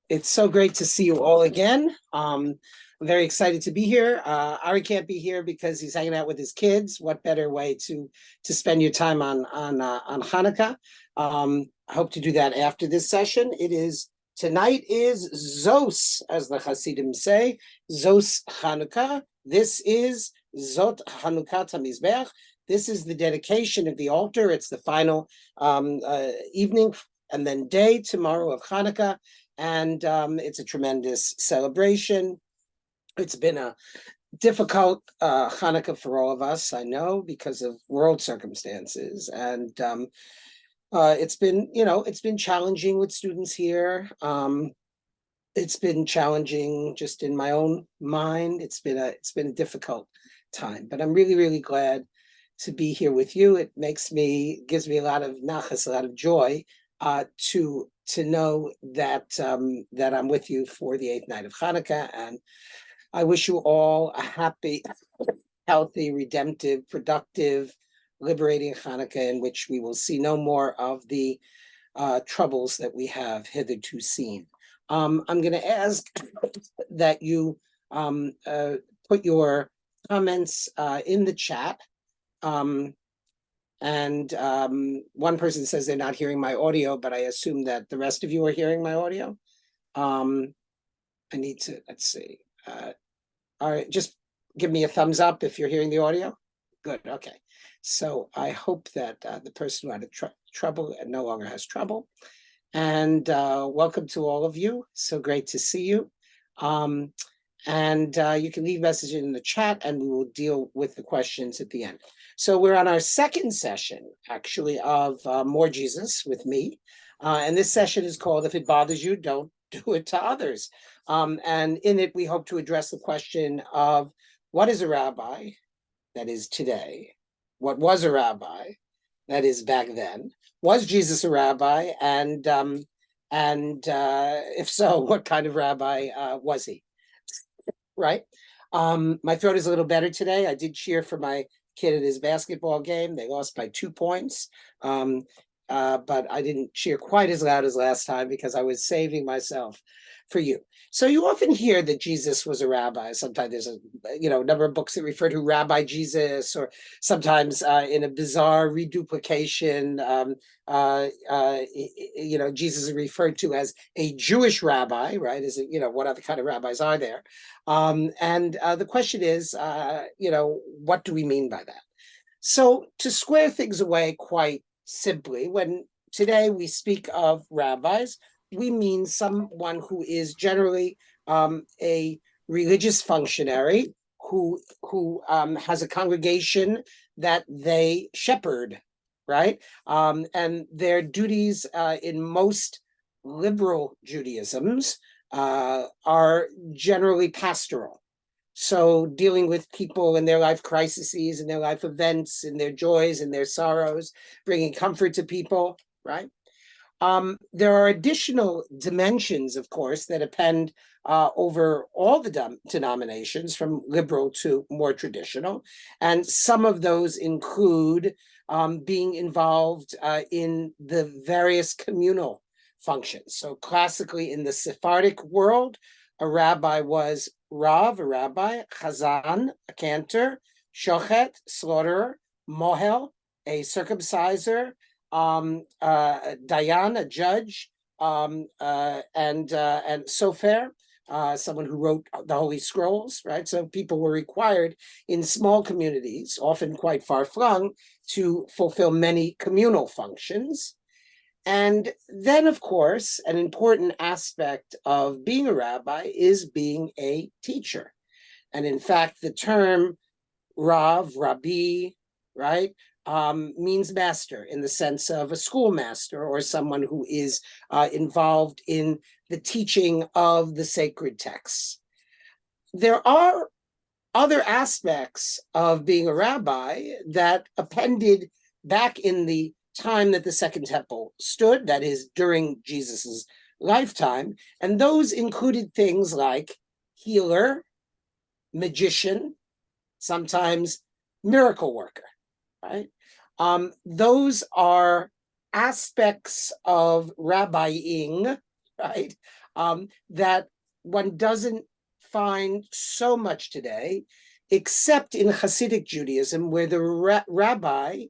It's so great to see you all again. I'm very excited to be here. Ari can't be here because he's hanging out with his kids. What better way to spend your time on Hanukkah? I hope to do that after this session. Tonight is Zos, as the Hasidim say, Zos Hanukkah. This is Zot Hanukkah Mizbeach. This is the dedication of the altar. It's the final evening and then day tomorrow of Hanukkah. And it's a tremendous celebration. It's been a difficult Hanukkah for all of us, I know, because of world circumstances. And it's been challenging with students here. It's been challenging just in my own mind. It's been a difficult time, but I'm really, really glad to be here with you. It gives me a lot of nachas, a lot of joy to know that that I'm with you for the 8th night of Hanukkah, and I wish you all a happy, healthy, redemptive, productive, liberating Hanukkah in which we will see no more of the troubles that we have hitherto seen. I'm going to ask that you put your comments in the chat. And one person says they're not hearing my audio, but I assume that the rest of you are hearing my audio. Let's see. All right, just give me a thumbs up if you're hearing the audio. Good, okay. So I hope that the person who had trouble no longer has trouble. And welcome to all of you. So great to see you. And you can leave messages in the chat and we will deal with the questions at the end. So we're on our second session, actually, of More Jesus with me. And this session is called, If It Bothers You, Don't Do It to Others. And in it, we hope to address the question of what is a rabbi, that is today? What was a rabbi, that is back then? Was Jesus a rabbi? And if so, what kind of rabbi was he? Right? My throat is a little better today. I did cheer for my kid at his basketball game. They lost by 2 points. But I didn't cheer quite as loud as last time because I was saving myself for you. So you often hear that Jesus was a rabbi. Sometimes there's a number of books that refer to Rabbi Jesus, or sometimes in a bizarre reduplication, Jesus is referred to as a Jewish rabbi, right? What other kind of rabbis are there? And the question is, what do we mean by that? So to square things away quite simply, when today we speak of rabbis, we mean someone who is generally a religious functionary who has a congregation that they shepherd, right? And their duties in most liberal Judaisms are generally pastoral. So dealing with people in their life crises, in their life events, in their joys, in their sorrows, bringing comfort to people, right? There are additional dimensions, of course, that append over all the denominations, from liberal to more traditional. And some of those include being involved in the various communal functions. So classically in the Sephardic world, a rabbi was Rav, a rabbi, Chazan, a cantor, Shochet, slaughterer, Mohel, a circumciser, Dayan, a judge, and Sofer, someone who wrote the Holy Scrolls, right? So people were required in small communities, often quite far-flung, to fulfill many communal functions. And then, of course, an important aspect of being a rabbi is being a teacher. And in fact, the term Rav, Rabbi, right, means master in the sense of a schoolmaster or someone who is involved in the teaching of the sacred texts. There are other aspects of being a rabbi that appended back in the time that the Second Temple stood, that is during Jesus's lifetime, and those included things like healer, magician, sometimes miracle worker, right? Those are aspects of rabbiing right? That one doesn't find so much today, except in Hasidic Judaism, where the rabbi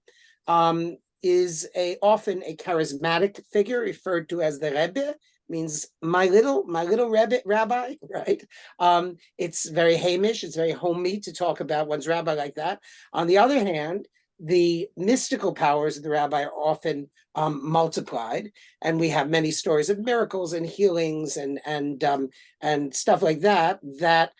is often a charismatic figure referred to as the rebbe, means my little rabbi, right? It's very Hamish, it's very homey to talk about one's rabbi like that. On the other hand, the mystical powers of the rabbi are often multiplied, and we have many stories of miracles and healings and stuff like that that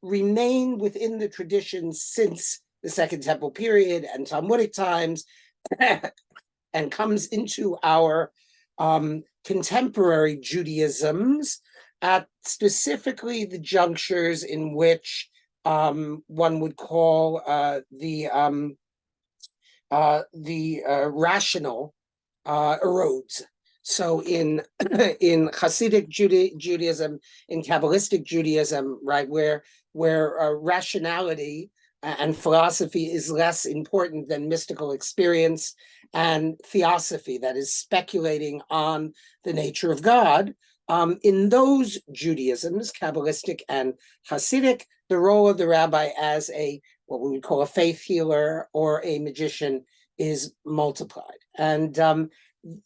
remain within the traditions since the Second Temple period and Talmudic times, and comes into our contemporary Judaisms at specifically the junctures in which one would call the rational erodes. So in Hasidic Judaism, in Kabbalistic Judaism, right, where rationality and philosophy is less important than mystical experience and theosophy, that is speculating on the nature of God. In those Judaisms, Kabbalistic and Hasidic, the role of the rabbi as what we would call a faith healer or a magician is multiplied. And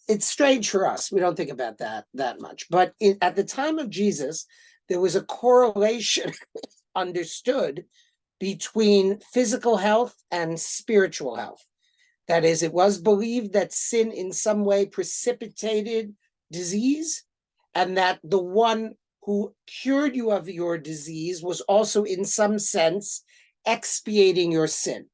it's strange for us. We don't think about that much. But at the time of Jesus, there was a correlation understood between physical health and spiritual health. That is, it was believed that sin in some way precipitated disease, and that the one who cured you of your disease was also in some sense expiating your sin,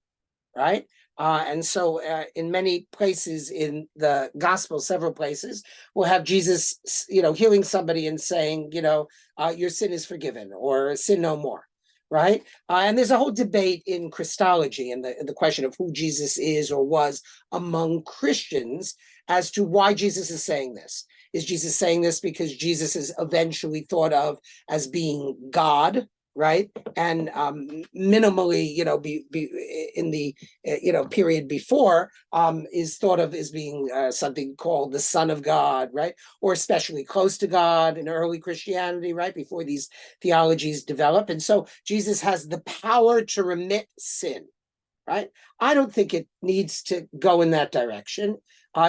right? And so in many places in the gospel, several places, we'll have Jesus, healing somebody and saying, your sin is forgiven, or sin no more, right? And there's a whole debate in Christology and the question of who Jesus is or was among Christians as to why Jesus is saying this. Is Jesus saying this because Jesus is eventually thought of as being God, right? And minimally, in the period before, is thought of as being something called the Son of God, right? Or especially close to God in early Christianity, right? Before these theologies develop. And so Jesus has the power to remit sin, right? I don't think it needs to go in that direction.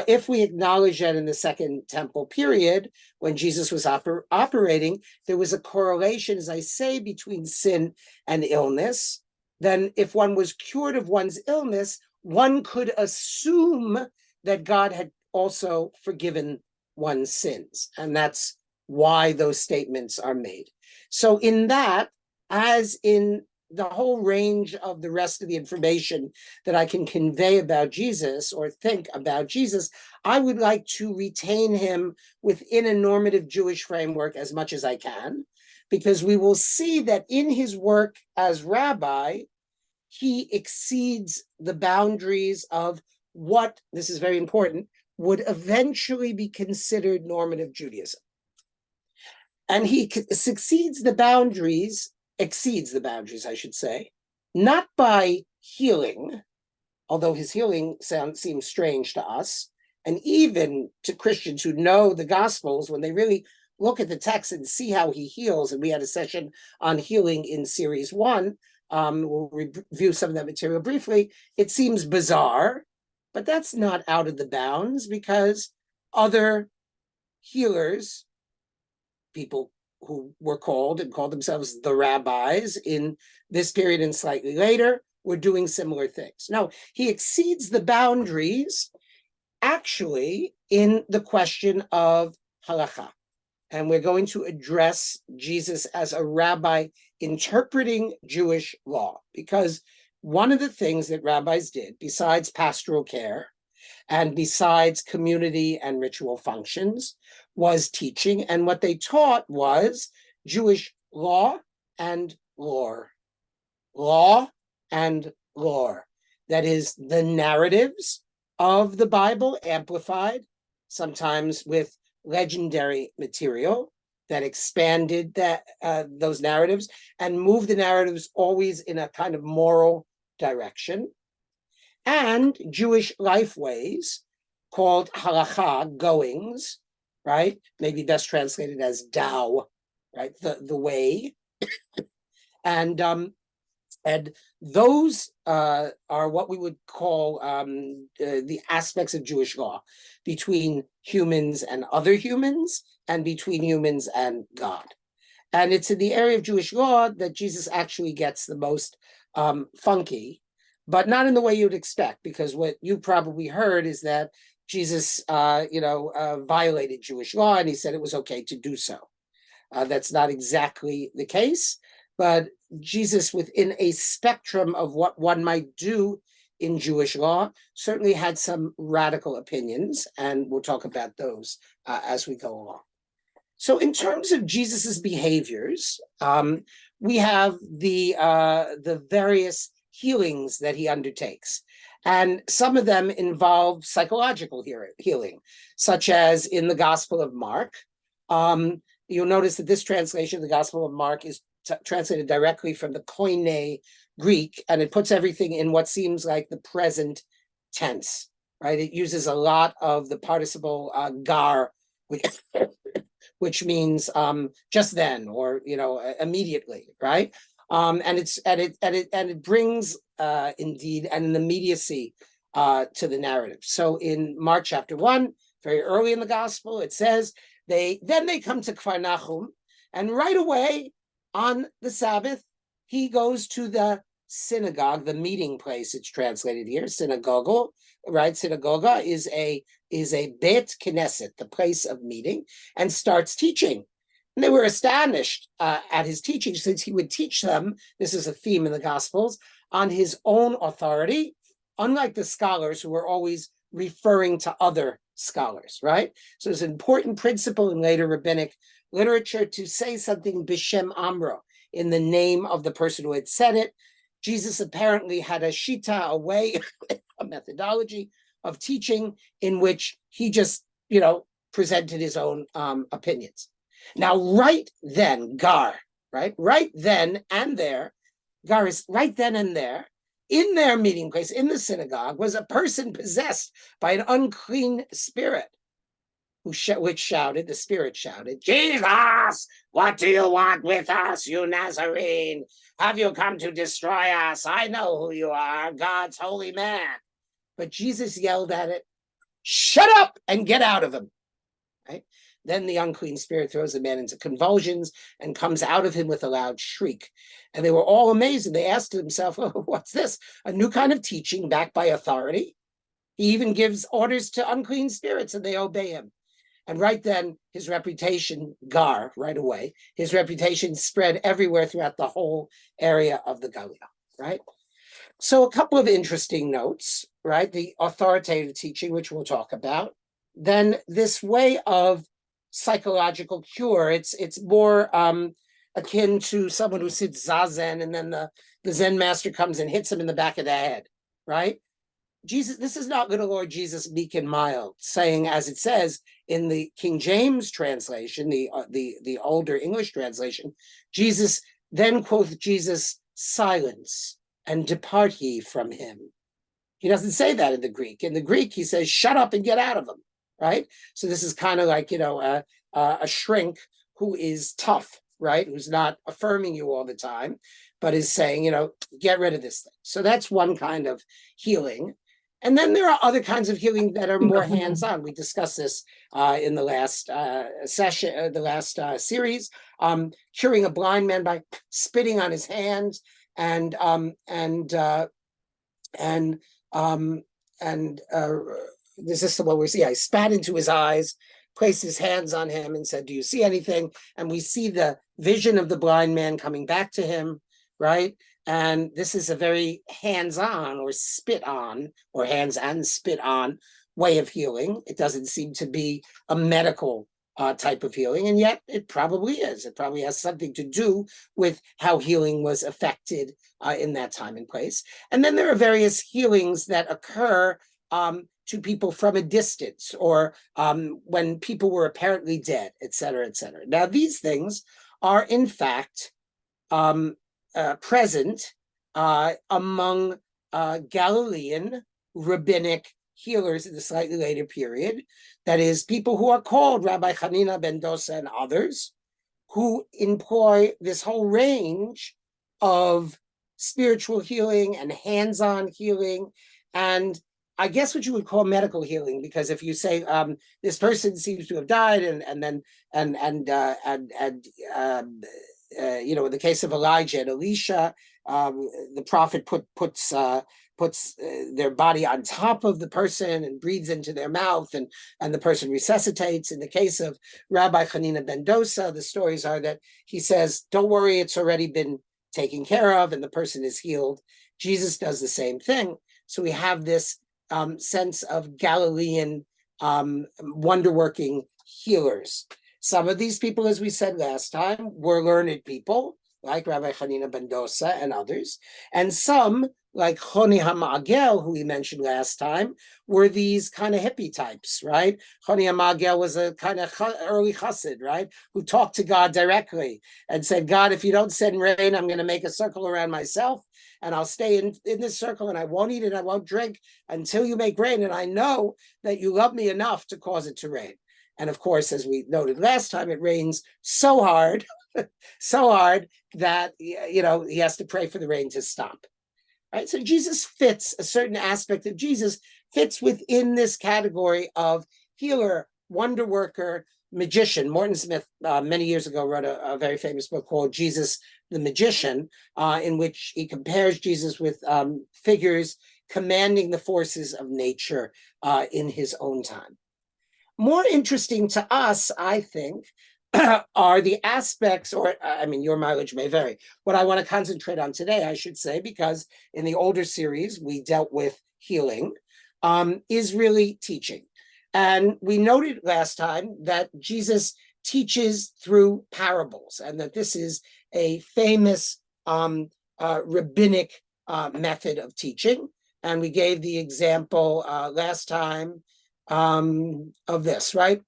If we acknowledge that in the Second Temple period, when Jesus was operating, there was a correlation, as I say, between sin and illness, then if one was cured of one's illness, one could assume that God had also forgiven one's sins. And that's why those statements are made. So in that, as in the whole range of the rest of the information that I can convey about Jesus or think about Jesus, I would like to retain him within a normative Jewish framework as much as I can, because we will see that in his work as rabbi, he exceeds the boundaries of what, this is very important, would eventually be considered normative Judaism. And he exceeds the boundaries, I should say, not by healing, although his healing seems strange to us, and even to Christians who know the Gospels, when they really look at the text and see how he heals, and we had a session on healing in series 1, we'll review some of that material briefly, it seems bizarre, but that's not out of the bounds, because other healers, people who were called themselves the rabbis in this period and slightly later, were doing similar things. No, he exceeds the boundaries actually in the question of halakha. And we're going to address Jesus as a rabbi interpreting Jewish law, because one of the things that rabbis did, besides pastoral care and besides community and ritual functions, was teaching. And what they taught was Jewish law and lore. Law and lore. That is, the narratives of the Bible amplified, sometimes with legendary material that expanded those narratives and moved the narratives always in a kind of moral direction. And Jewish life ways called halakha, goings, right? Maybe best translated as Tao, right? The way. And those are what we would call the aspects of Jewish law between humans and other humans, and between humans and God. And it's in the area of Jewish law that Jesus actually gets the most funky, but not in the way you'd expect, because what you probably heard is that Jesus, violated Jewish law, and he said it was okay to do so. That's not exactly the case, but Jesus, within a spectrum of what one might do in Jewish law, certainly had some radical opinions, and we'll talk about those as we go along. So in terms of Jesus's behaviors, we have the various healings that he undertakes. And some of them involve psychological healing, such as in the Gospel of Mark. You'll notice that this translation of the Gospel of Mark is translated directly from the Koine Greek, and it puts everything in what seems like the present tense, right? It uses a lot of the participle gar, which means just then, or immediately, right? And it brings indeed an immediacy to the narrative. So in Mark chapter 1, very early in the gospel, it says they come to Kfar Nachum, and right away on the Sabbath, he goes to the synagogue, the meeting place. It's translated here, synagogo, right? Synagoga is a bet knesset, the place of meeting, and starts teaching. And they were astonished at his teaching, since he would teach them, this is a theme in the Gospels, on his own authority, unlike the scholars who were always referring to other scholars, right? So it's an important principle in later rabbinic literature to say something b'shem amro, in the name of the person who had said it. Jesus apparently had a shita, a way, a methodology of teaching in which he just, presented his own opinions. Now, right then, gar, right then and there, gar is right then and there, in their meeting place, in the synagogue, was a person possessed by an unclean spirit, which shouted, the spirit shouted, "Jesus, what do you want with us, you Nazarene? Have you come to destroy us? I know who you are, God's holy man." But Jesus yelled at it, "Shut up and get out of him." Right? Then the unclean spirit throws the man into convulsions and comes out of him with a loud shriek. And they were all amazed, and they asked themselves, "Oh, what's this? A new kind of teaching backed by authority? He even gives orders to unclean spirits and they obey him." And right then, his reputation, gar, right away, his reputation spread everywhere throughout the whole area of the Galilee, right? So a couple of interesting notes, right? The authoritative teaching, which we'll talk about. Then this way of psychological cure, it's more akin to someone who sits zazen, and then the Zen master comes and hits him in the back of the head, right? Jesus, this is not little Lord Jesus meek and mild, saying, as it says in the King James translation, the older English translation, Jesus, then quoth Jesus, "Silence, and depart ye from him." He doesn't say that in the Greek. In the Greek, he says, "Shut up and get out of him," right? So this is kind of like, a shrink who is tough, right? Who's not affirming you all the time, but is saying, get rid of this thing. So that's one kind of healing. And then there are other kinds of healing that are more hands-on. We discussed this in the last session, the last series, curing a blind man by spitting on his hands, and this is what we see. I spat into his eyes, placed his hands on him, and said, "Do you see anything?" And we see the vision of the blind man coming back to him, right? And this is a very hands-on, or spit on, or hands and spit on way of healing. It doesn't seem to be a medical type of healing, and yet it probably is. It probably has something to do with how healing was affected in that time and place. And then there are various healings that occur to people from a distance, or when people were apparently dead, et cetera, et cetera. Now, these things are in fact present among Galilean rabbinic healers in the slightly later period. That is, people who are called Rabbi Hanina ben Dosa and others, who employ this whole range of spiritual healing and hands-on healing, and I guess what you would call medical healing, because if you say this person seems to have died, and then you know, in the case of Elijah and Elisha, the prophet puts their body on top of the person and breathes into their mouth, and the person resuscitates. In the case of Rabbi Hanina ben Dosa, the stories are that he says, "Don't worry, it's already been taken care of," and the person is healed. Jesus does the same thing. So we have this sense of Galilean wonder-working healers. Some of these people, as we said last time, were learned people, like Rabbi Hanina ben Dosa and others, and some, like Choni HaMa'agel, who we mentioned last time, were these kind of hippie types, right? Choni HaMa'agel was a kind of early chassid, right? Who talked to God directly and said, "God, if you don't send rain, I'm going to make a circle around myself, and I'll stay in this circle, and I won't eat and I won't drink until you make rain, and I know that you love me enough to cause it to rain." And of course, as we noted last time, it rains so hard, so hard that, you know, he has to pray for the rain to stop. Right? So Jesus fits, a certain aspect of Jesus fits within this category of healer, wonder worker, magician. Morton Smith, many years ago, wrote a very famous book called Jesus the Magician, in which he compares Jesus with figures commanding the forces of nature in his own time. More interesting to us, I think, are the aspects, or I mean, your mileage may vary. What I want to concentrate on today, I should say, because in the older series we dealt with healing, is really teaching. And we noted last time that Jesus teaches through parables, and that this is a famous rabbinic method of teaching. And we gave the example last time of this, right?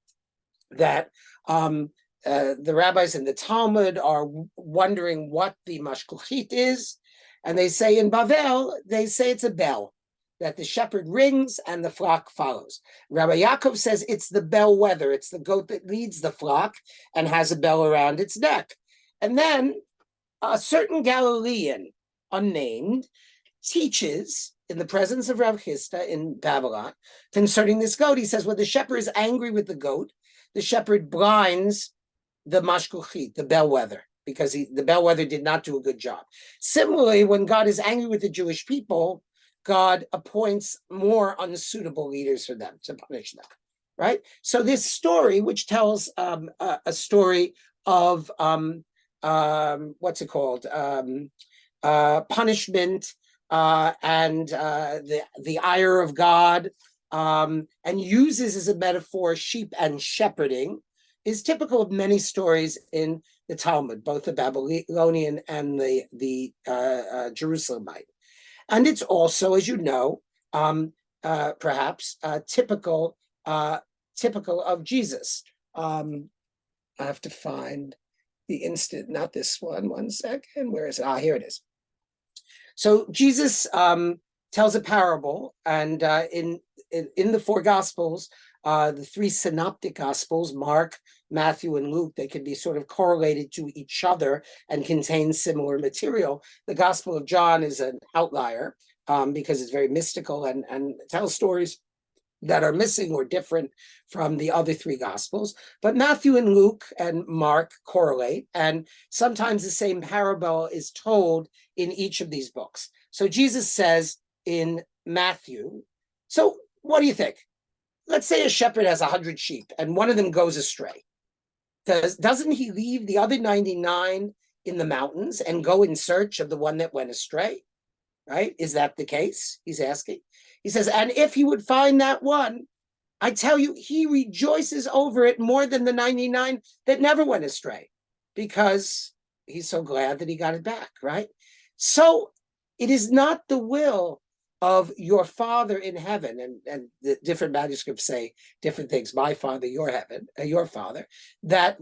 That the rabbis in the Talmud are wondering what the mashkuchit is, and they say in Bavel, they say it's a bell, that the shepherd rings and the flock follows. Rabbi Yaakov says it's the bellwether, it's the goat that leads the flock and has a bell around its neck. And then a certain Galilean, unnamed, teaches in the presence of Rav Chisda in Babylon concerning this goat. He says, when the shepherd is angry with the goat, the shepherd blinds the mashkuchit, the bellwether, because the bellwether did not do a good job. Similarly, when God is angry with the Jewish people, God appoints more unsuitable leaders for them to punish them, right? So this story, which tells a story of, what's it called? Punishment, and the ire of God, and uses as a metaphor sheep and shepherding, is typical of many stories in the Talmud, both the Babylonian and the Jerusalemite. And it's also, as you know, perhaps typical of Jesus. I have to find the instant, not this one. 1 second. Where is it? Here it is. So Jesus tells a parable, and in the four Gospels, the three synoptic Gospels, Mark, Matthew, and Luke, they can be sort of correlated to each other and contain similar material. The Gospel of John is an outlier because it's very mystical and tells stories that are missing or different from the other three Gospels. But Matthew and Luke and Mark correlate, and sometimes the same parable is told in each of these books. So Jesus says in Matthew, so what do you think? Let's say a shepherd has 100 sheep and one of them goes astray. Doesn't he leave the other 99 in the mountains and go in search of the one that went astray? Right? Is that the case? He's asking. He says, and if he would find that one, I tell you, he rejoices over it more than the 99 that never went astray, because he's so glad that he got it back, right? So it is not the will of your Father in heaven, and the different manuscripts say different things, my Father, your heaven, your Father, that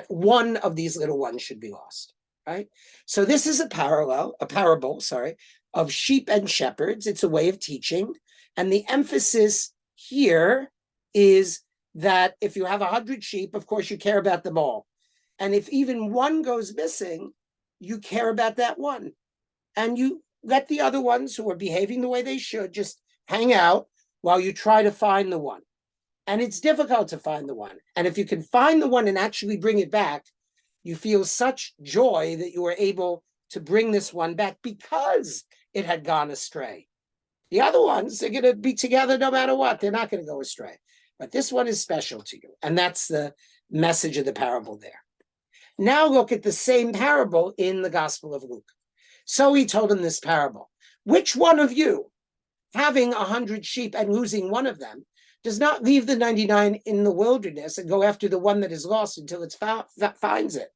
one of these little ones should be lost. Right? So this is a parable, of sheep and shepherds. It's a way of teaching. And the emphasis here is that if you have 100 sheep, of course, you care about them all. And if even one goes missing, you care about that one. And you let the other ones who are behaving the way they should just hang out while you try to find the one. And it's difficult to find the one. And if you can find the one and actually bring it back, you feel such joy that you were able to bring this one back because it had gone astray. The other ones, they're going to be together no matter what. They're not going to go astray. But this one is special to you. And that's the message of the parable there. Now look at the same parable in the Gospel of Luke. So he told him this parable. Which one of you, having 100 sheep and losing one of them, does not leave the 99 in the wilderness and go after the one that is lost until it finds it?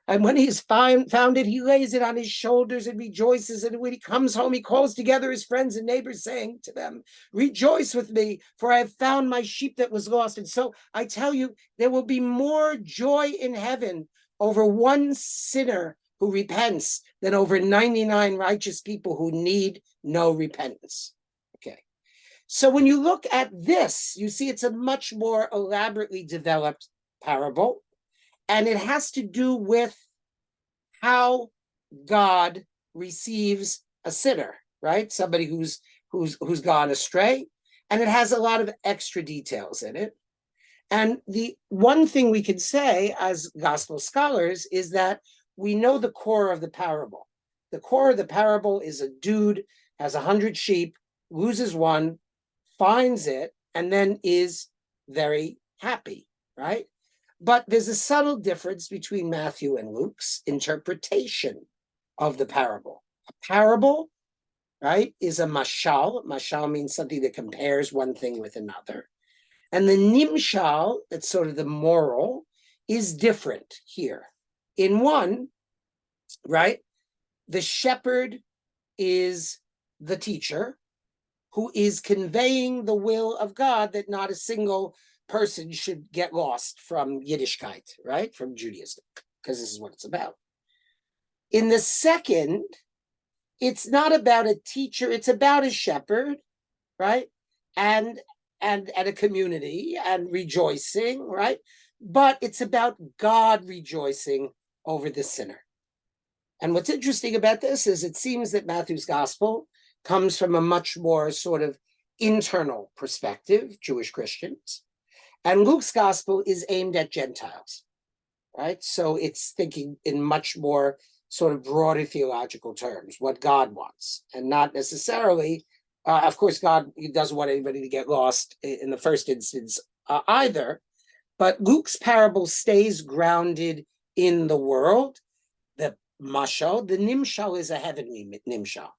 And when he's found it, he lays it on his shoulders and rejoices. And when he comes home, he calls together his friends and neighbors, saying to them, "Rejoice with me, for I have found my sheep that was lost." And so I tell you, there will be more joy in heaven over one sinner who repents than over 99 righteous people who need no repentance. Okay. So when you look at this, you see it's a much more elaborately developed parable. And it has to do with how God receives a sinner, right? Somebody who's gone astray. And it has a lot of extra details in it. And the one thing we can say as gospel scholars is that we know the core of the parable. The core of the parable is a dude has 100 sheep, loses one, finds it, and then is very happy, right? But there's a subtle difference between Matthew and Luke's interpretation of the parable. A parable, right, is a mashal. Mashal means something that compares one thing with another. And the nimshal, that's sort of the moral, is different here. In one, right, the shepherd is the teacher who is conveying the will of God that not a single person should get lost from Yiddishkeit, right? From Judaism, because this is what it's about. In the second, it's not about a teacher, it's about a shepherd, right? And a community and rejoicing, right? But it's about God rejoicing over the sinner. And what's interesting about this is it seems that Matthew's gospel comes from a much more sort of internal perspective, Jewish Christians. And Luke's gospel is aimed at Gentiles, right? So it's thinking in much more sort of broader theological terms, what God wants, and not necessarily, of course, God doesn't want anybody to get lost in the first instance either, but Luke's parable stays grounded in the world. The mashal, the nimshal is a heavenly nimshal.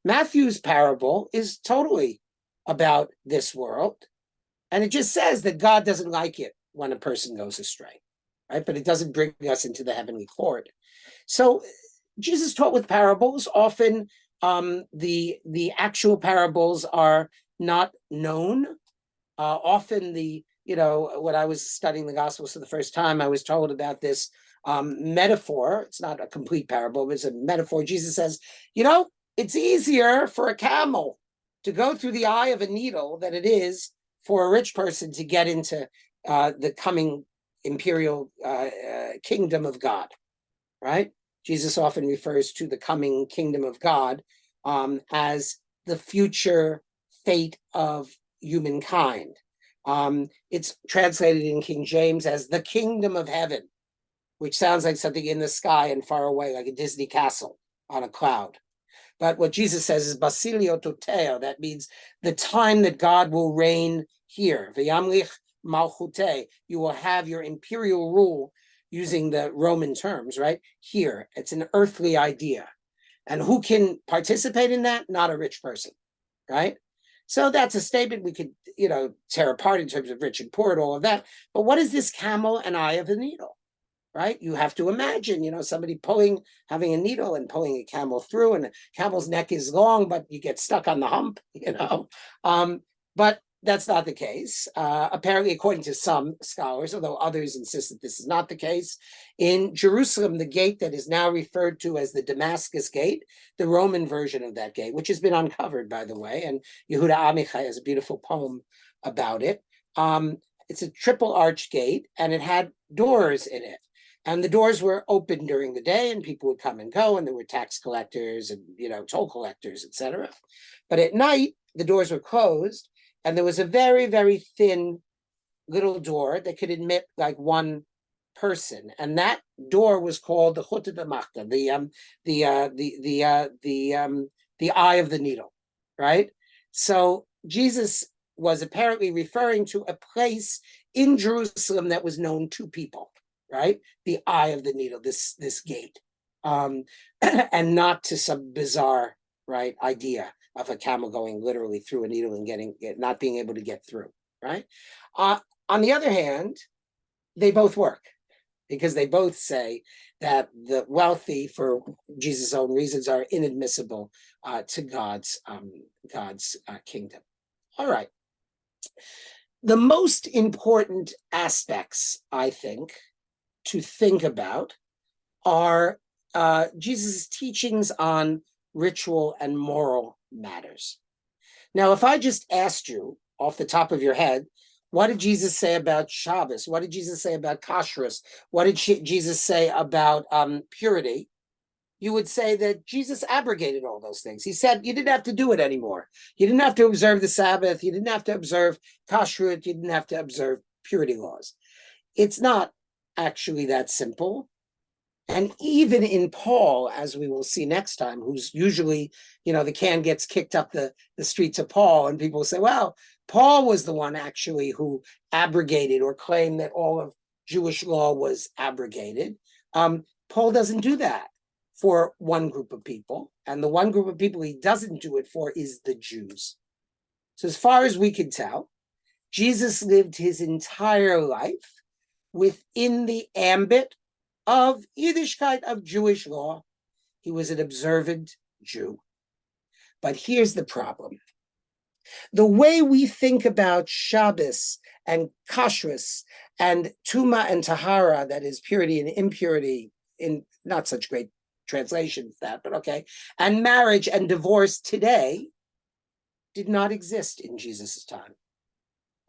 Matthew's parable is totally about this world. And it just says that God doesn't like it when a person goes astray, right? But it doesn't bring us into the heavenly court. So Jesus taught with parables. Often the actual parables are not known. Often when I was studying the Gospels for the first time, I was told about this metaphor. It's not a complete parable, but it's a metaphor. Jesus says, it's easier for a camel to go through the eye of a needle than it is for a rich person to get into the coming imperial kingdom of God, right? Jesus often refers to the coming kingdom of God as the future fate of humankind. It's translated in King James as the kingdom of heaven, which sounds like something in the sky and far away, like a Disney castle on a cloud. But what Jesus says is basilio toteo. That means the time that God will reign here. V'yamlich malchute. You will have your imperial rule, using the Roman terms, right? Here. It's an earthly idea. And who can participate in that? Not a rich person, right? So that's a statement we could, tear apart in terms of rich and poor and all of that. But what is this camel and eye of the needle? Right? You have to imagine, somebody having a needle and pulling a camel through, and a camel's neck is long, but you get stuck on the hump, But that's not the case. Apparently, according to some scholars, although others insist that this is not the case, in Jerusalem, the gate that is now referred to as the Damascus Gate, the Roman version of that gate, which has been uncovered, by the way, and Yehuda Amichai has a beautiful poem about it. It's a triple arch gate, and it had doors in it. And the doors were open during the day, and people would come and go, and there were tax collectors and toll collectors, etc. But at night, the doors were closed, and there was a very, very thin little door that could admit like one person, and that door was called the Chut Machta, the eye of the needle, right? So Jesus was apparently referring to a place in Jerusalem that was known to people, right? The eye of the needle, this gate, and not to some bizarre, right, idea of a camel going literally through a needle and not being able to get through, right? On the other hand, they both work, because they both say that the wealthy, for Jesus' own reasons, are inadmissible to God's kingdom. All right. The most important aspects, I think, to think about are Jesus' teachings on ritual and moral matters. Now, if I just asked you off the top of your head, what did Jesus say about Shabbos? What did Jesus say about kashrus? What did Jesus say about purity? You would say that Jesus abrogated all those things. He said you didn't have to do it anymore. You didn't have to observe the Sabbath. You didn't have to observe kashrut. You didn't have to observe purity laws. It's not actually that simple. And even in Paul, as we will see next time, who's usually, the can gets kicked up the streets of Paul, and people say, well, Paul was the one actually who abrogated or claimed that all of Jewish law was abrogated. Paul doesn't do that for one group of people. And the one group of people he doesn't do it for is the Jews. So as far as we can tell, Jesus lived his entire life within the ambit of Yiddishkeit, of Jewish law. He was an observant Jew. But here's the problem. The way we think about Shabbos and kashrus and tuma and tahara, that is purity and impurity, in not such great translations that, but okay, and marriage and divorce today did not exist in Jesus' time.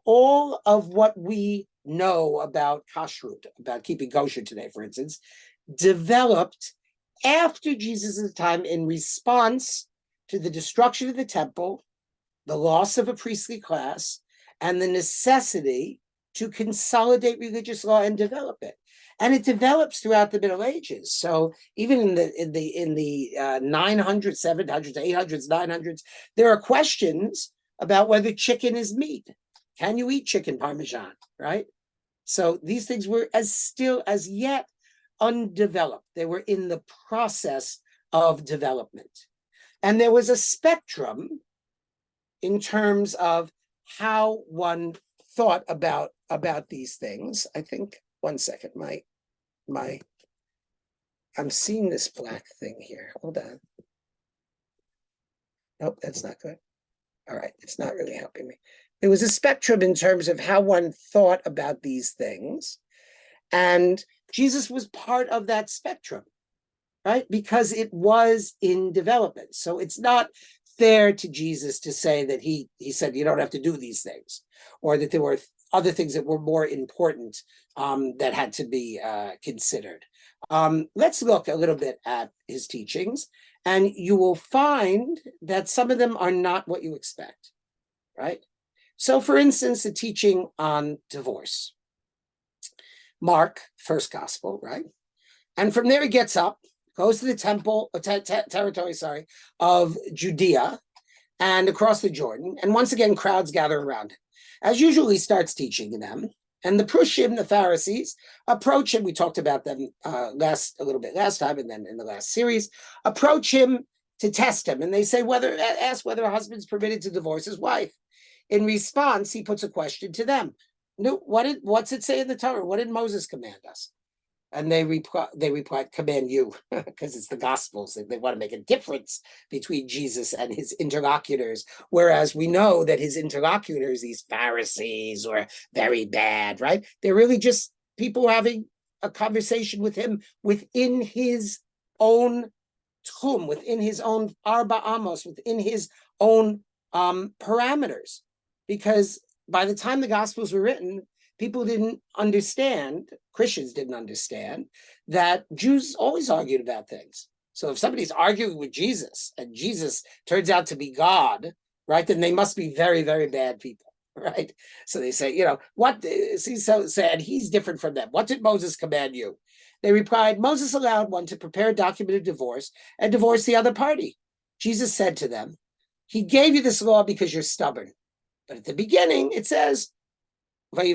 All of what we know about kashrut, about keeping kosher today, for instance, developed after Jesus' time in response to the destruction of the temple, the loss of a priestly class, and the necessity to consolidate religious law and develop it. And it develops throughout the Middle Ages. So even in the 900s, 700s, 800s, 900s, there are questions about whether chicken is meat. Can you eat chicken parmesan, right? So these things were as yet undeveloped. They were in the process of development. And there was a spectrum in terms of how one thought about these things. I think, one second, I'm seeing this black thing here. Hold on. Nope, that's not good. All right, it's not really helping me. There was a spectrum in terms of how one thought about these things. And Jesus was part of that spectrum, right? Because it was in development. So it's not fair to Jesus to say that he said you don't have to do these things, or that there were other things that were more important that had to be considered. Let's look a little bit at his teachings, and you will find that some of them are not what you expect, right? So, for instance, the teaching on divorce. Mark, first gospel, right? And from there he gets up, goes to the temple, territory, of Judea and across the Jordan. And once again, crowds gather around him. As usual, he starts teaching them. And the Prushim, the Pharisees, approach him. We talked about them a little bit last time, and then in the last series, approach him to test him. And they say ask whether a husband's permitted to divorce his wife. In response, he puts a question to them. What's it say in the Torah? What did Moses command us? And they replied, command you, because it's the Gospels. They want to make a difference between Jesus and his interlocutors. Whereas we know that his interlocutors, these Pharisees, were very bad, right? They're really just people having a conversation with him within his own tchum, within his own arba amos, within his own parameters. Because by the time the Gospels were written, people didn't understand, Christians didn't understand, that Jews always argued about things. So if somebody's arguing with Jesus and Jesus turns out to be God, right, then they must be very, very bad people, right? So they say, what, so said, he's different from them. What did Moses command you? They replied, Moses allowed one to prepare a document of divorce and divorce the other party. Jesus said to them, he gave you this law because you're stubborn. But at the beginning, it says, God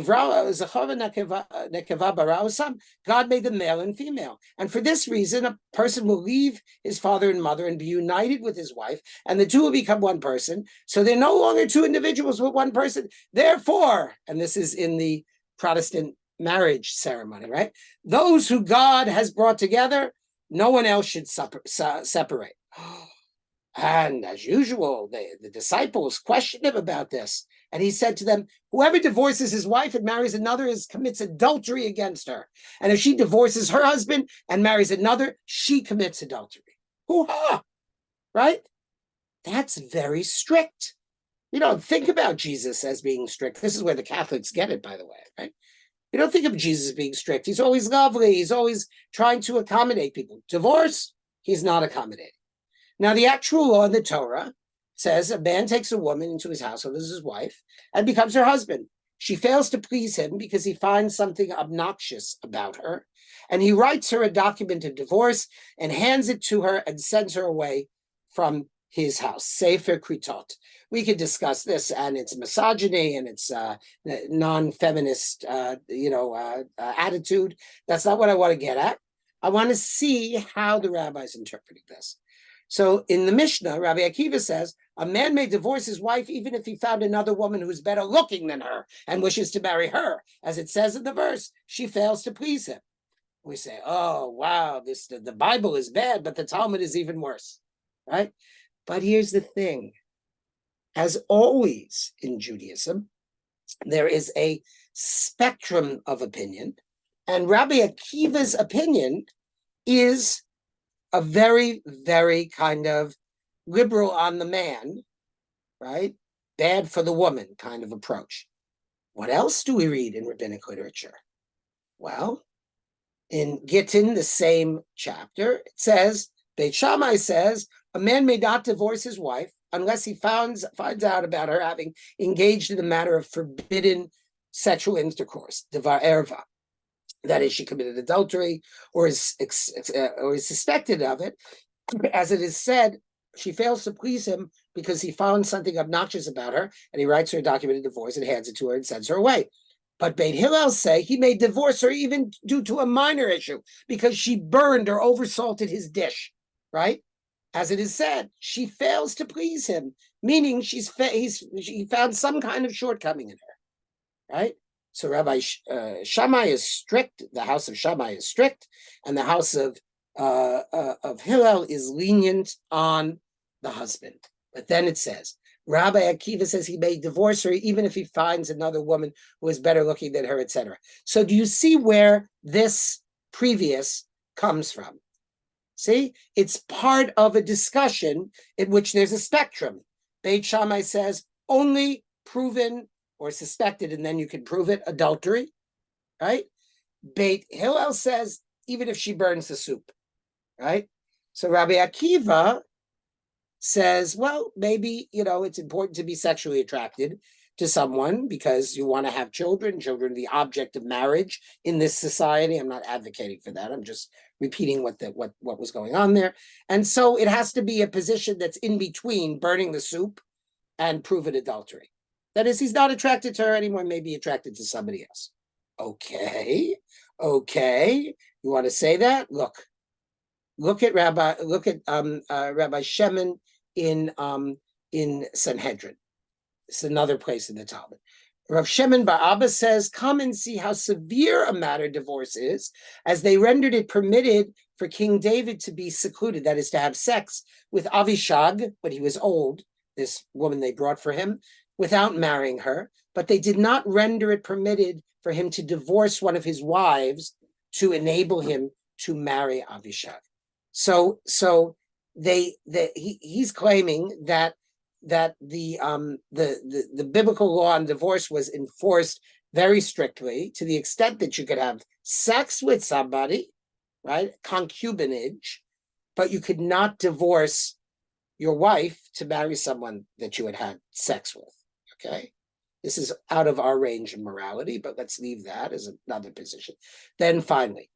made them male and female. And for this reason, a person will leave his father and mother and be united with his wife, and the two will become one person. So they're no longer two individuals, but one person. Therefore, and this is in the Protestant marriage ceremony, right? Those who God has brought together, no one else should separate. And as usual, the disciples questioned him about this. And he said to them, whoever divorces his wife and marries another commits adultery against her. And if she divorces her husband and marries another, she commits adultery. Hoo-ha! Right? That's very strict. You don't think about Jesus as being strict. This is where the Catholics get it, by the way, right? You don't think of Jesus as being strict. He's always lovely. He's always trying to accommodate people. Divorce, he's not accommodating. Now, the actual law in the Torah says a man takes a woman into his household as his wife and becomes her husband. She fails to please him because he finds something obnoxious about her, and he writes her a document of divorce and hands it to her and sends her away from his house. Sefer Kritot. We could discuss this and its misogyny and its non-feminist, attitude. That's not what I want to get at. I want to see how the rabbis interpreted this. So in the Mishnah, Rabbi Akiva says, a man may divorce his wife even if he found another woman who's better looking than her and wishes to marry her. As it says in the verse, she fails to please him. We say, oh, wow, the Bible is bad, but the Talmud is even worse, right? But here's the thing. As always in Judaism, there is a spectrum of opinion, and Rabbi Akiva's opinion is a very, very kind of liberal on the man, right? Bad for the woman kind of approach. What else do we read in rabbinic literature? Well, in Gittin, the same chapter, it says, Beit Shammai says, a man may not divorce his wife unless he finds out about her having engaged in a matter of forbidden sexual intercourse, devar erva. That is, she committed adultery or is suspected of it. As it is said, she fails to please him because he found something obnoxious about her, and he writes her a document of divorce and hands it to her and sends her away. But Beit Hillel say he may divorce her even due to a minor issue because she burned or oversalted his dish, right? As it is said, she fails to please him, meaning she found some kind of shortcoming in her, right? So Rabbi Shammai is strict. The house of Shammai is strict, and the house of Hillel is lenient on the husband. But then it says, Rabbi Akiva says he may divorce her even if he finds another woman who is better looking than her, etc. So do you see where this previous comes from? See, it's part of a discussion in which there's a spectrum. Beit Shammai says only proven or suspected, and then you can prove it, adultery, right? Beit Hillel says even if she burns the soup, right? So Rabbi Akiva says, well, maybe, it's important to be sexually attracted to someone because you want to have children. Children are the object of marriage in this society. I'm not advocating for that. I'm just repeating what was going on there. And so it has to be a position that's in between burning the soup and proven adultery. That is, he's not attracted to her anymore, maybe attracted to somebody else. Okay. You want to say that? Look at Rabbi Shemin in Sanhedrin. It's another place in the Talmud. Rav Shimon Bar Abba says, come and see how severe a matter divorce is, as they rendered it permitted for King David to be secluded, that is to have sex with Avishag, when he was old, this woman they brought for him, without marrying her, but they did not render it permitted for him to divorce one of his wives to enable him to marry Avishag. So he's claiming that the biblical law on divorce was enforced very strictly, to the extent that you could have sex with somebody, right, concubinage, but you could not divorce your wife to marry someone that you had had sex with. Okay, this is out of our range of morality, but let's leave that as another position. Then finally,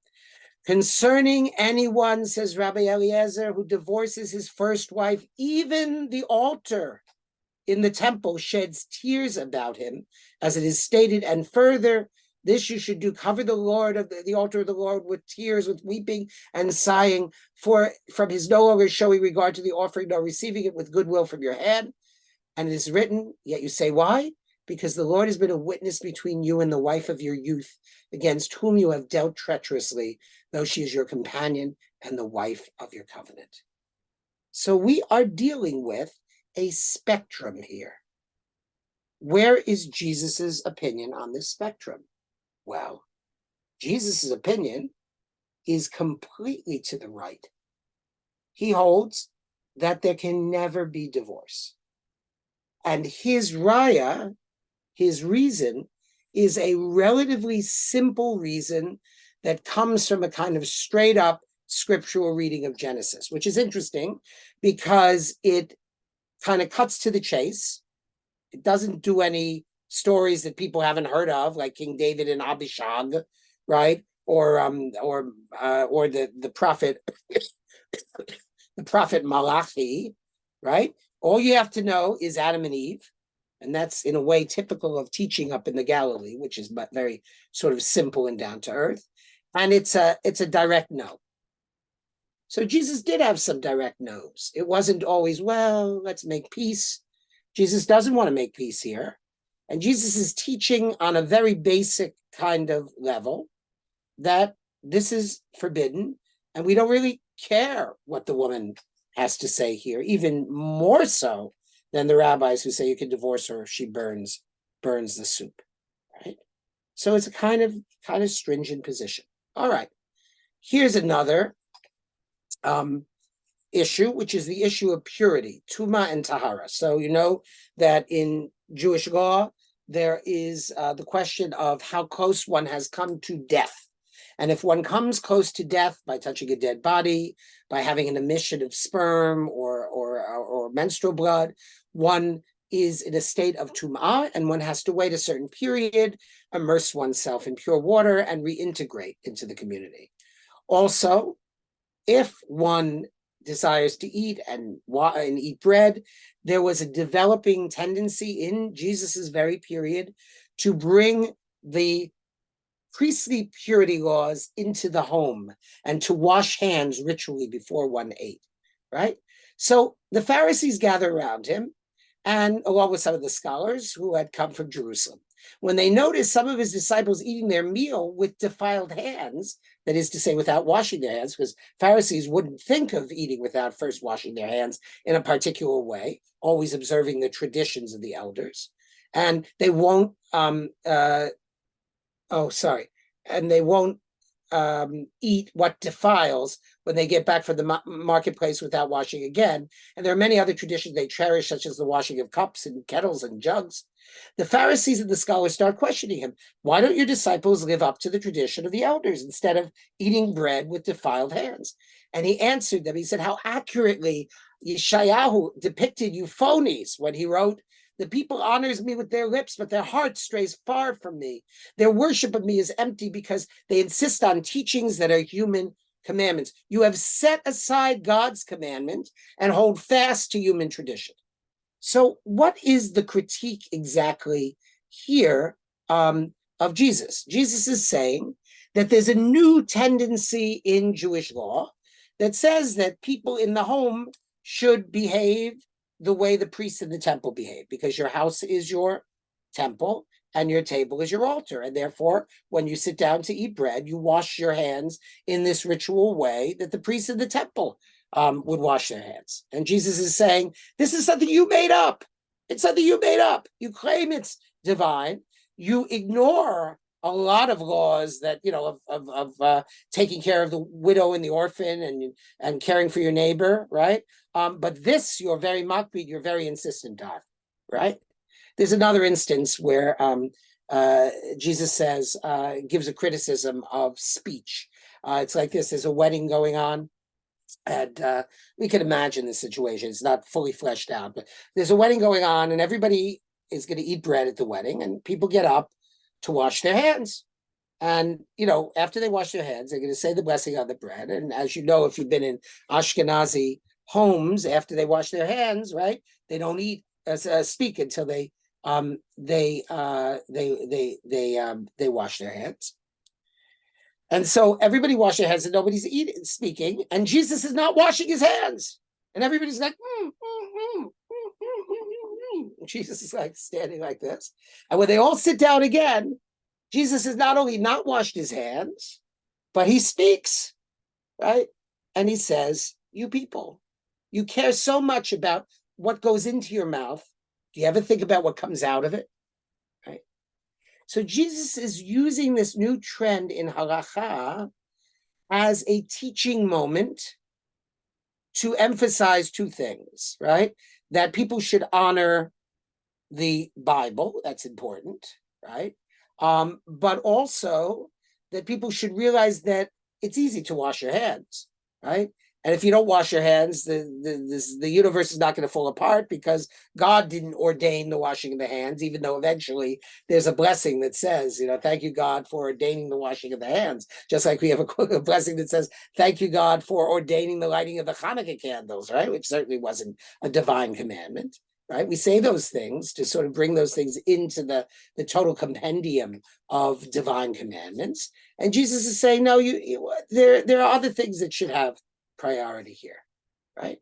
concerning anyone, says Rabbi Eliezer, who divorces his first wife, even the altar in the temple sheds tears about him, as it is stated, and further, this you should do, cover the Lord of the altar of the Lord with tears, with weeping and sighing, for from his no longer showing regard to the offering, nor receiving it with goodwill from your hand. And it is written, yet you say, why? Because the Lord has been a witness between you and the wife of your youth, against whom you have dealt treacherously, though she is your companion and the wife of your covenant. So we are dealing with a spectrum here. Where is Jesus's opinion on this spectrum? Well, Jesus's opinion is completely to the right. He holds that there can never be divorce. And his raya, his reason, is a relatively simple reason that comes from a kind of straight up scriptural reading of Genesis, which is interesting because it kind of cuts to the chase. It doesn't do any stories that people haven't heard of, like King David and Abishag, right? Or the prophet, the prophet Malachi, right? All you have to know is Adam and Eve, and that's in a way typical of teaching up in the Galilee, which is very sort of simple and down to earth. And it's a direct no. So Jesus did have some direct no's. It wasn't always, well, let's make peace. Jesus doesn't want to make peace here. And Jesus is teaching on a very basic kind of level that this is forbidden, and we don't really care what the woman has to say here, even more so than the rabbis who say you can divorce her if she burns the soup, right? So it's a kind of stringent position. All right, here's another issue, which is the issue of purity, tuma and tahara. So you know that in Jewish law, there is the question of how close one has come to death. And if one comes close to death by touching a dead body, by having an emission of sperm or menstrual blood, one is in a state of tum'ah, and one has to wait a certain period, immerse oneself in pure water, and reintegrate into the community. Also, if one desires to eat and eat bread, there was a developing tendency in Jesus's very period to bring the priestly purity laws into the home and to wash hands ritually before one ate, right? So the Pharisees gather around him, and along with some of the scholars who had come from Jerusalem. When they noticed some of his disciples eating their meal with defiled hands, that is to say, without washing their hands, because Pharisees wouldn't think of eating without first washing their hands in a particular way, always observing the traditions of the elders. And they won't, and they won't eat what defiles when they get back from the marketplace without washing again. And there are many other traditions they cherish, such as the washing of cups and kettles and jugs. The Pharisees and the scholars start questioning him. Why don't your disciples live up to the tradition of the elders instead of eating bread with defiled hands? And he answered them. He said how accurately Yeshayahu depicted euphonies when he wrote, the people honors me with their lips, but their heart strays far from me. Their worship of me is empty because they insist on teachings that are human commandments. You have set aside God's commandment and hold fast to human tradition. So what is the critique exactly here of Jesus? Jesus is saying that there's a new tendency in Jewish law that says that people in the home should behave the way the priests in the temple behave, because your house is your temple, and your table is your altar. And therefore, when you sit down to eat bread, you wash your hands in this ritual way that the priests in the temple would wash their hands. And Jesus is saying, this is something you made up. It's something you made up. You claim it's divine. You ignore a lot of laws that, of taking care of the widow and the orphan and caring for your neighbor, right? But this, you're very makpid, you're very insistent on, right? There's another instance where Jesus says, gives a criticism of speech. It's like this, there's a wedding going on, and we can imagine the situation. It's not fully fleshed out, but there's a wedding going on, and everybody is going to eat bread at the wedding, and people get up to wash their hands. And, after they wash their hands, they're going to say the blessing on the bread. And as you know, if you've been in Ashkenazi homes, after they wash their hands, right, they don't speak until they wash their hands. And so everybody wash their hands and nobody's speaking, and Jesus is not washing his hands. And everybody's like, Jesus is like standing like this. And when they all sit down again, Jesus has not only not washed his hands, but he speaks, right? And he says, you people, you care so much about what goes into your mouth. Do you ever think about what comes out of it? Right? So Jesus is using this new trend in halacha as a teaching moment to emphasize two things, right? That people should honor the Bible, that's important, right? But also that people should realize that it's easy to wash your hands, right? And if you don't wash your hands, the universe is not going to fall apart, because God didn't ordain the washing of the hands, even though eventually there's a blessing that says, thank you, God, for ordaining the washing of the hands. Just like we have a blessing that says, thank you, God, for ordaining the lighting of the Hanukkah candles, right? Which certainly wasn't a divine commandment. Right? We say those things to sort of bring those things into the total compendium of divine commandments. And Jesus is saying, no, there are other things that should have priority here, right?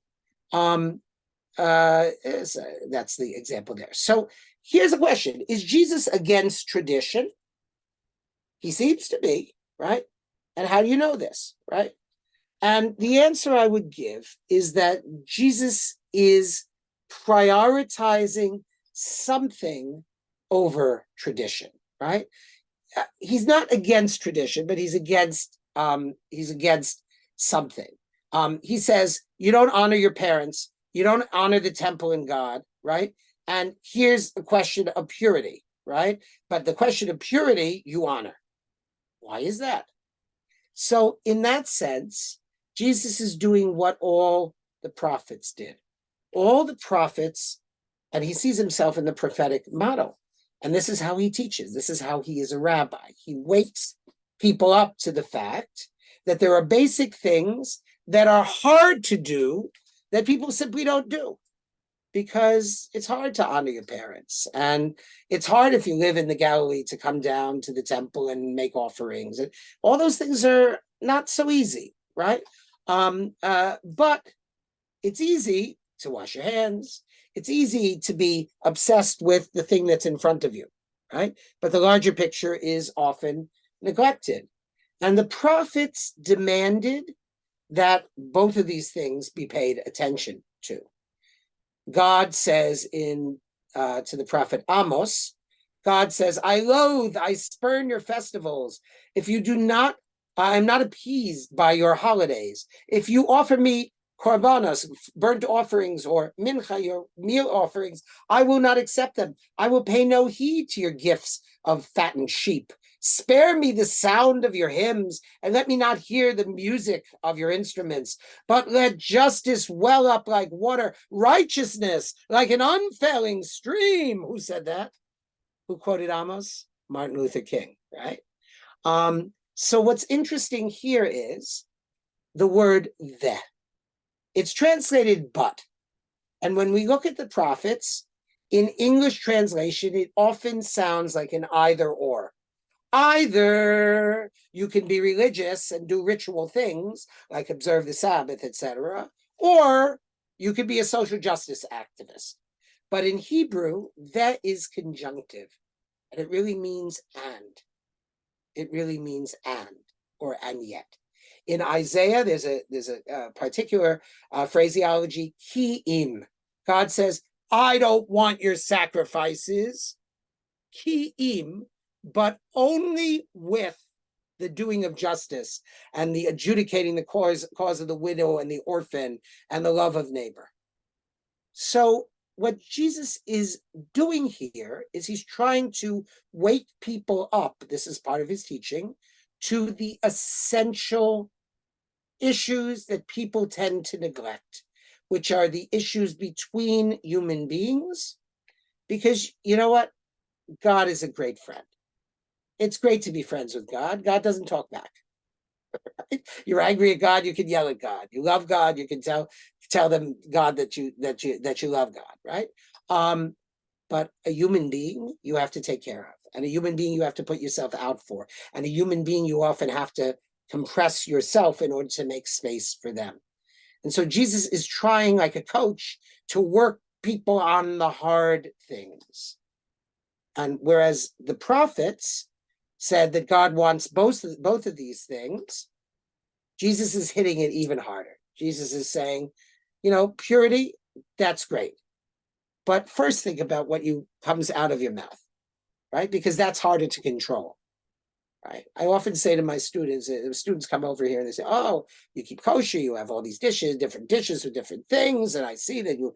That's the example there. So here's a question. Is Jesus against tradition? He seems to be, right? And how do you know this, right? And the answer I would give is that Jesus is prioritizing something over tradition, right? He's not against tradition, but he's against something. He says, you don't honor your parents, you don't honor the temple and God, right? And here's a question of purity, right? But the question of purity, you honor. Why is that? So in that sense, Jesus is doing what all the prophets did. All the prophets, and he sees himself in the prophetic model. And this is how he teaches. This is how he is a rabbi. He wakes people up to the fact that there are basic things that are hard to do that people simply don't do, because it's hard to honor your parents. And it's hard if you live in the Galilee to come down to the temple and make offerings. And all those things are not so easy, right? But it's easy to wash your hands. It's easy to be obsessed with the thing that's in front of you, right? But the larger picture is often neglected. And the prophets demanded that both of these things be paid attention to. God says to the prophet Amos, God says, I loathe, I spurn your festivals. If you do not, I am not appeased by your holidays. If you offer me korbanos, burnt offerings, or mincha, your meal offerings, I will not accept them. I will pay no heed to your gifts of fattened sheep. Spare me the sound of your hymns, and let me not hear the music of your instruments, but let justice well up like water, righteousness like an unfailing stream. Who said that? Who quoted Amos? Martin Luther King, right? So what's interesting here is the word the. It's translated but. And when we look at the prophets, in English translation, it often sounds like an either or. Either you can be religious and do ritual things, like observe the Sabbath, etc., or you could be a social justice activist. But in Hebrew, that is conjunctive. And it really means and. It really means and, or and yet. In Isaiah, there's a particular phraseology, ki im. God says, I don't want your sacrifices, ki im, but only with the doing of justice and the adjudicating the cause of the widow and the orphan and the love of neighbor. So what Jesus is doing here is he's trying to wake people up, this is part of his teaching, to the essential issues that people tend to neglect, which are the issues between human beings. Because you know what? God is a great friend. It's great to be friends with God. God doesn't talk back. You're angry at God, you can yell at God. You love God, you can tell them, God, that you love God, right? But a human being you have to take care of, and a human being you have to put yourself out for, and a human being you often have to compress yourself in order to make space for them. And so Jesus is trying, like a coach, to work people on the hard things. And whereas the prophets said that God wants both of these things, Jesus is hitting it even harder. Jesus is saying, purity, that's great. But first think about what comes out of your mouth, right? Because that's harder to control, right? I often say to my students come over here and they say, oh, you keep kosher, you have all these dishes, different dishes with different things. And I see that you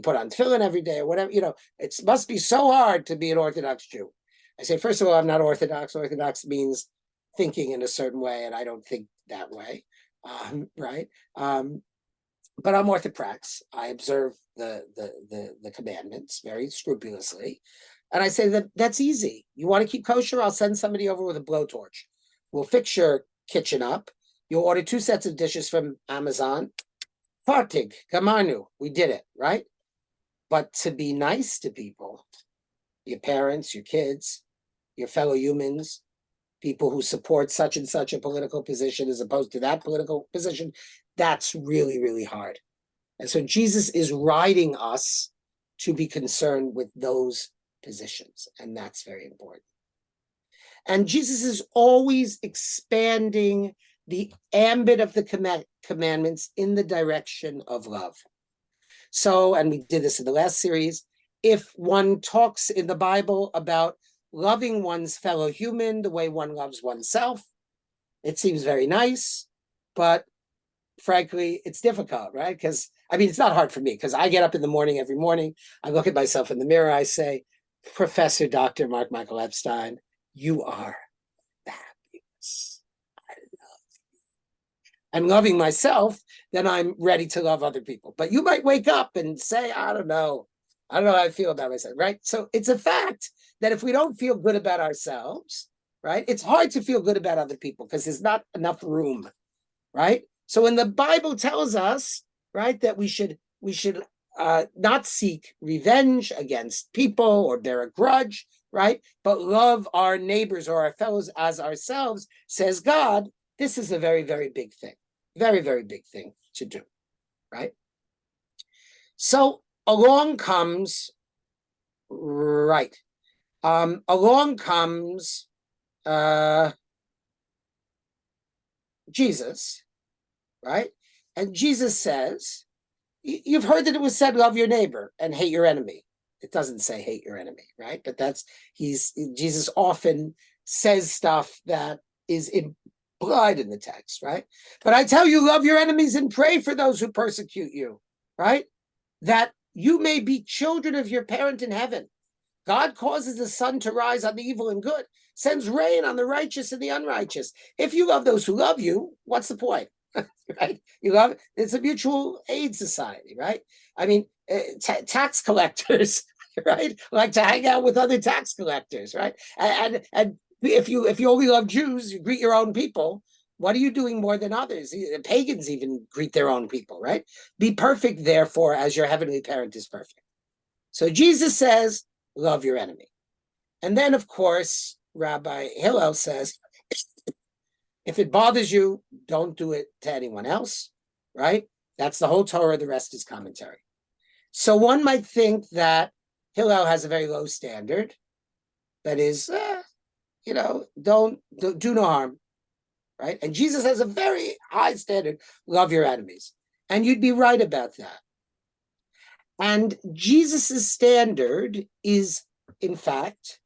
put on tefillin every day or whatever, it must be so hard to be an Orthodox Jew. I say, first of all, I'm not Orthodox. Orthodox means thinking in a certain way, and I don't think that way, right? But I'm Orthoprax. I observe the commandments very scrupulously. And I say that's easy. You want to keep kosher? I'll send somebody over with a blowtorch. We'll fix your kitchen up. You'll order 2 sets of dishes from Amazon. Fartig, Gamanu. We did it, right? But to be nice to people, your parents, your kids, your fellow humans, people who support such and such a political position as opposed to that political position, that's really, really hard. And so Jesus is riding us to be concerned with those positions, and that's very important. And Jesus is always expanding the ambit of the commandments in the direction of love. So, and we did this in the last series, if one talks in the Bible about loving one's fellow human the way one loves oneself, it seems very nice, but frankly, it's difficult, right? Because, it's not hard for me, because I get up in the morning every morning, I look at myself in the mirror, I say, Professor Dr. Marc Michael Epstein, you are fabulous. I love you. And loving myself, then I'm ready to love other people. But you might wake up and say, I don't know how I feel about myself, right? So it's a fact that if we don't feel good about ourselves, right, it's hard to feel good about other people because there's not enough room, right? So when the Bible tells us, right, that we should not seek revenge against people or bear a grudge, right, but love our neighbors or our fellows as ourselves, says God, this is a very, very big thing, very, very big thing to do, right? So along comes Jesus, right? And Jesus says, you've heard that it was said, love your neighbor and hate your enemy. It doesn't say hate your enemy, right? But Jesus often says stuff that is implied in the text, right? But I tell you, love your enemies and pray for those who persecute you, right? That you may be children of your parent in heaven. God causes the sun to rise on the evil and good, sends rain on the righteous and the unrighteous. If you love those who love you, what's the point? Right? It's a mutual aid society, right? Tax collectors, right, like to hang out with other tax collectors, right? And if you only love Jews, you greet your own people. What are you doing more than others? Pagans even greet their own people, right? Be perfect, therefore, as your heavenly parent is perfect. So Jesus says, love your enemy. And then, of course, Rabbi Hillel says, if it bothers you, don't do it to anyone else, right? That's the whole Torah, the rest is commentary. So one might think that Hillel has a very low standard, That is, don't do no harm, right? And Jesus has a very high standard, love your enemies. And you'd be right about that. And Jesus's standard is, in fact,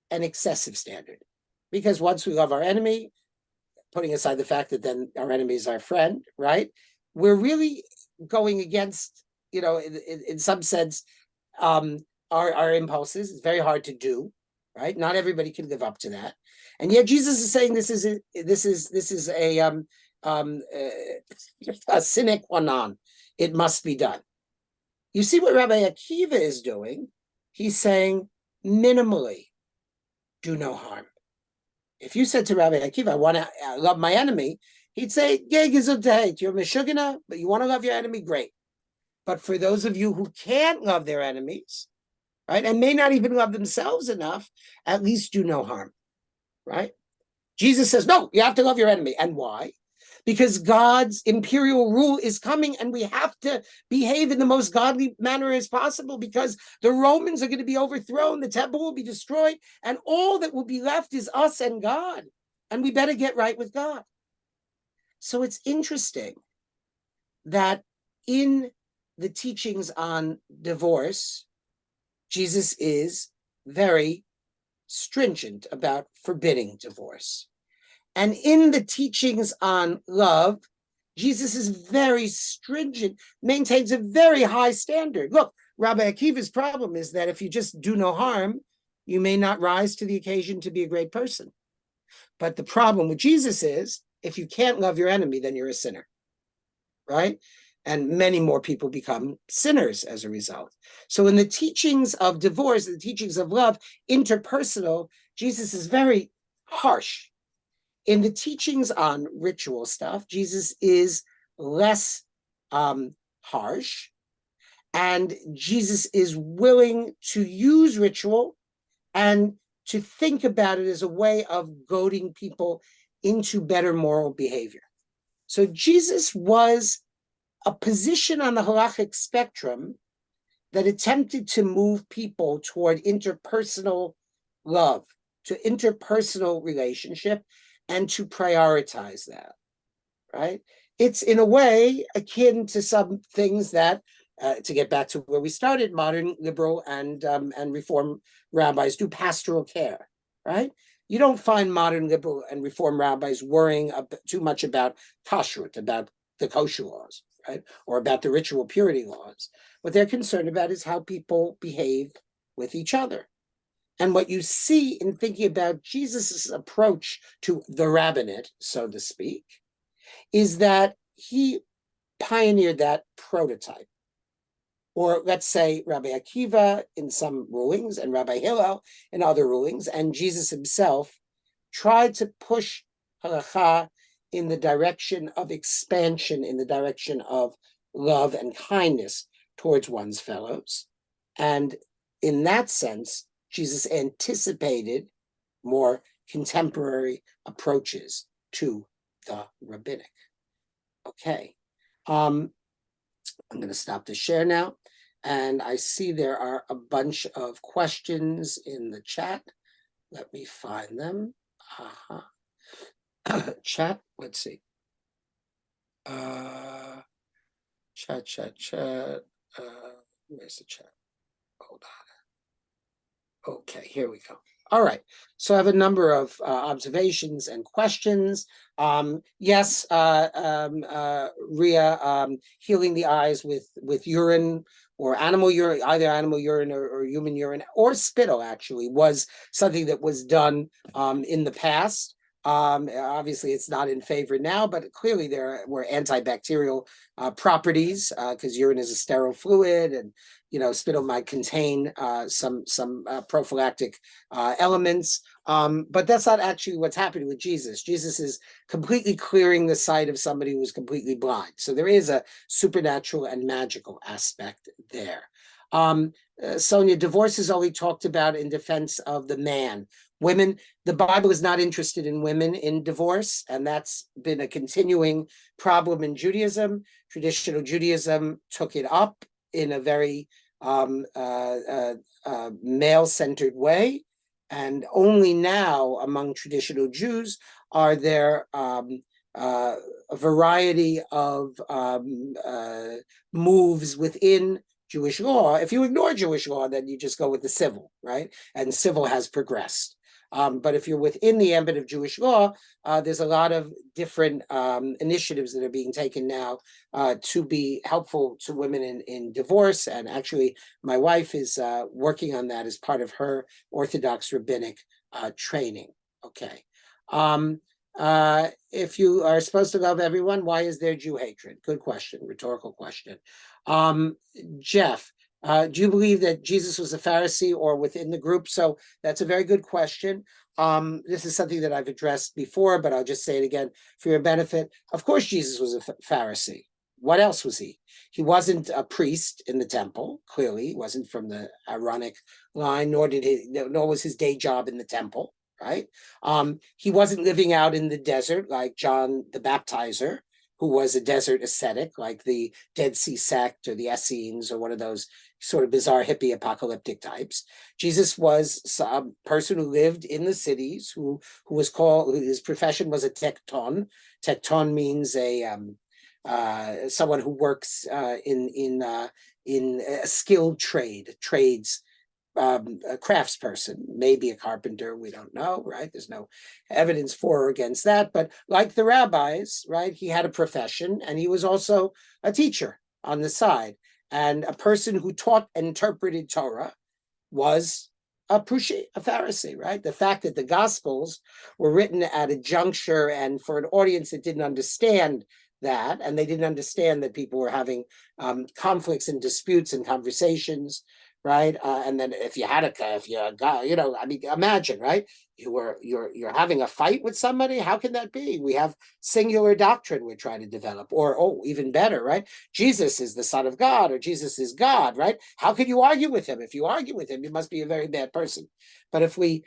an excessive standard. Because once we love our enemy, putting aside the fact that then our enemy is our friend, right? We're really going against, in some sense, our impulses. It's very hard to do, right? Not everybody can live up to that. And yet Jesus is saying this is a sine qua non. It must be done. You see what Rabbi Akiva is doing? He's saying minimally, do no harm. If you said to Rabbi Akiva, I want to love my enemy, he'd say, yeah, you're Meshugana, but you want to love your enemy, great. But for those of you who can't love their enemies, right, and may not even love themselves enough, at least do no harm, right? Jesus says, no, you have to love your enemy. And why? Because God's imperial rule is coming and we have to behave in the most godly manner as possible because the Romans are going to be overthrown, the temple will be destroyed, and all that will be left is us and God. And we better get right with God. So it's interesting that in the teachings on divorce, Jesus is very stringent about forbidding divorce. And in the teachings on love, Jesus is very stringent, maintains a very high standard. Look, Rabbi Akiva's problem is that if you just do no harm, you may not rise to the occasion to be a great person. But the problem with Jesus is, if you can't love your enemy, then you're a sinner, right? And many more people become sinners as a result. So in the teachings of divorce, the teachings of love, interpersonal, Jesus is very harsh. In the teachings on ritual stuff, Jesus is less harsh, and Jesus is willing to use ritual and to think about it as a way of goading people into better moral behavior. So Jesus was a position on the halachic spectrum that attempted to move people toward interpersonal love, to interpersonal relationship, and to prioritize that, right? It's in a way akin to some things that, to get back to where we started, modern liberal and reform rabbis do pastoral care, right? You don't find modern liberal and reform rabbis worrying too much about kashrut, about the kosher laws, right? Or about the ritual purity laws. What they're concerned about is how people behave with each other. And what you see in thinking about Jesus's approach to the rabbinate, so to speak, is that he pioneered that prototype. Or let's say Rabbi Akiva in some rulings and Rabbi Hillel in other rulings, and Jesus himself tried to push halakha in the direction of expansion, in the direction of love and kindness towards one's fellows. And in that sense, Jesus anticipated more contemporary approaches to the rabbinic. Okay, I'm going to stop the share now. And I see there are a bunch of questions in the chat. Let me find them. Chat, let's see. Chat. Where's the chat? Hold on. Okay, here we go. All right. So I have a number of observations and questions. Yes, Ria, healing the eyes with urine or animal urine, either animal urine or human urine or spittle actually was something that was done in the past. Obviously, it's not in favor now, but clearly there were antibacterial properties because urine is a sterile fluid, and spittle might contain some prophylactic elements. But that's not actually what's happening with Jesus. Jesus is completely clearing the sight of somebody who was completely blind. So there is a supernatural and magical aspect there. Sonia, divorce is only talked about in defense of the man. Women, the Bible is not interested in women in divorce, and that's been a continuing problem in Judaism. Traditional Judaism took it up in a very male-centered way, And only now among traditional Jews are there a variety of moves within Jewish law. If you ignore Jewish law, then you just go with the civil, right? And civil has progressed. But if you're within the ambit of Jewish law, there's a lot of different initiatives that are being taken now to be helpful to women in divorce. And actually, my wife is working on that as part of her Orthodox rabbinic training. Okay. If you are supposed to love everyone, why is there Jew hatred? Good question, rhetorical question. Jeff, do you believe that Jesus was a Pharisee or within the group? So that's a very good question. This is something that I've addressed before, but I'll just say it again for your benefit. Of course, Jesus was a Pharisee. What else was he? He wasn't a priest in the temple, clearly. He wasn't from the Aaronic line, nor was his day job in the temple, right? He wasn't living out in the desert like John the Baptizer, who was a desert ascetic, like the Dead Sea sect or the Essenes or one of those sort of bizarre hippie apocalyptic types. Jesus was a person who lived in the cities, who was called, his profession was a tekton. Tekton means someone who works in a skilled trades. A craftsperson, maybe a carpenter, we don't know, right? There's no evidence for or against that. But like the rabbis, right, he had a profession and he was also a teacher on the side. And a person who taught and interpreted Torah was a Pharisee, right? The fact that the Gospels were written at a juncture and for an audience that didn't understand that, and they didn't understand that people were having conflicts and disputes and conversations, right? And then if you're a guy, I mean, imagine, right? You're having a fight with somebody. How can that be? We have singular doctrine we're trying to develop, or even better, right? Jesus is the Son of God, or Jesus is God, right? How can you argue with him? If you argue with him, you must be a very bad person. But if we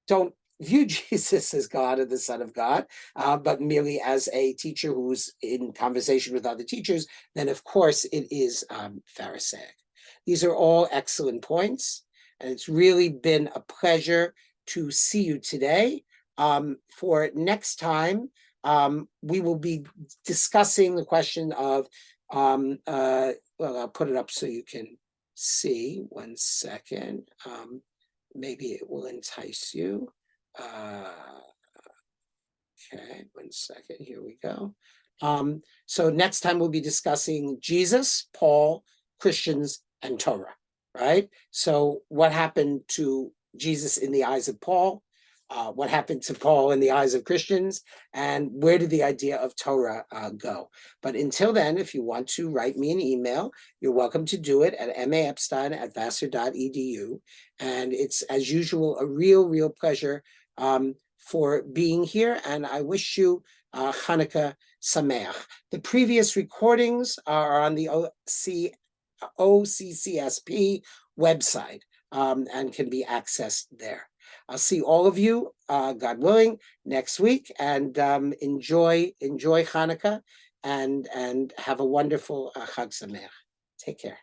don't view Jesus as God or the Son of God, but merely as a teacher who's in conversation with other teachers, then of course it is Pharisaic. These are all excellent points, and it's really been a pleasure to see you today. For next time, we will be discussing the question of, well, I'll put it up so you can see. 1 second. Maybe it will entice you. Okay, 1 second. Here we go. So next time we'll be discussing Jesus, Paul, Christians, and Torah, right? So what happened to Jesus in the eyes of Paul? What happened to Paul in the eyes of Christians? And where did the idea of Torah go? But until then, if you want to write me an email, you're welcome to do it at maepstein@vassar.edu. And it's, as usual, a real pleasure for being here. And I wish you Hanukkah Sameach. The previous recordings are on the OCCSP website and can be accessed there. I'll see all of you, God willing, next week, and enjoy Hanukkah and have a wonderful Chag Sameach. Take care.